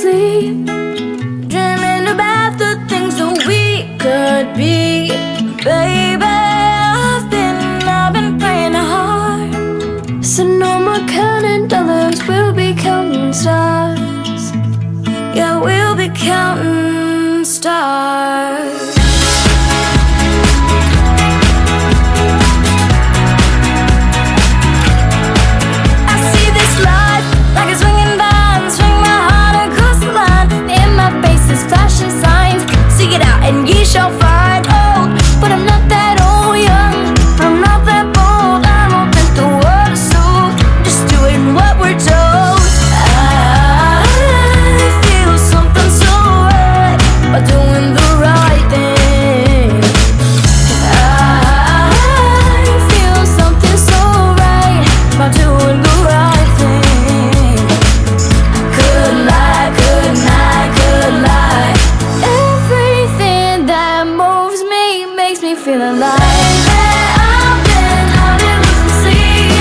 sleep, dreaming about the things that we could be. Baby, I've been praying hard. So no more counting dollars, we'll be counting stars. Yeah, we'll be counting stars. Flashing signs, seek it out and ye shall find. Oh, but I'm not that old, young, I'm not that bold. I don't think the world is sold, just doing what we're told. I feel something so right about doing the right thing. I feel something so right about doing the right thing. Could lie, could not, could lie. Feel alive. I've been losing sleep,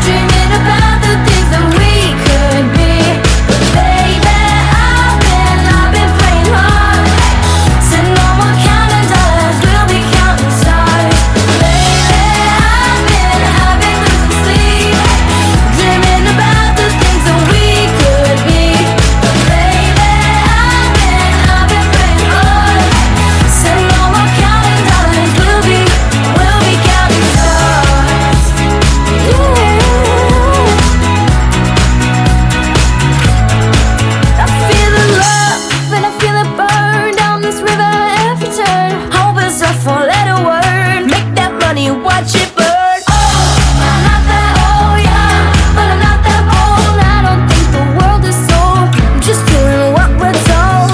dreaming about the things that we could be. But baby, I've been playing hard. Said no more counting dollars, we'll be counting stars. Baby, I've been losing sleep, dreaming about the things that we could be. But baby, I've been playing hard. Said no more counting dollars. We'll be counting stars. I feel the love and I feel it burn down this river every turn. Hope it's a four-letter word. Make that money, watch it burn. Oh, I'm not that old, yeah, but I'm not that bold. I don't think the world is sold, I'm just doing what we're told.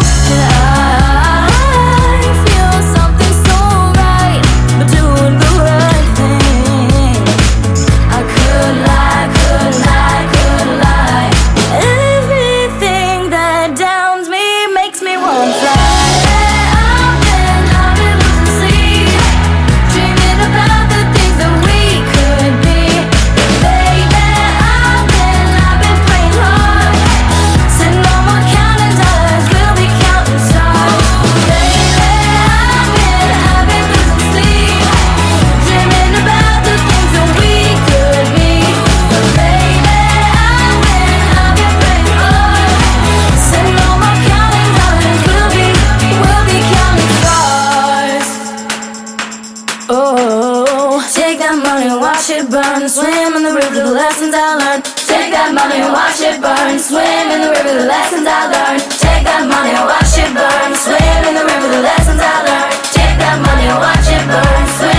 I feel something so right, but doing the right thing. I could lie, could lie, could lie. Everything that downs me makes me wanna fly. I've been losing sleep, dreaming about the things that we could be. Baby, I've been playing hard. Said no more counting dollars, we'll be counting stars. Baby, I've been losing sleep, dreaming about the things that we could be. But baby, I've been playing hard. Said no more counting dollars, we'll be counting stars. Oh, take that money, watch it burn, swim in the river, the lessons I learned. Take that money, watch it burn, swim in the river, the lessons I learned. Take that money, watch it burn, swim in the river, the lessons I learned. Take that money, watch it burn, swim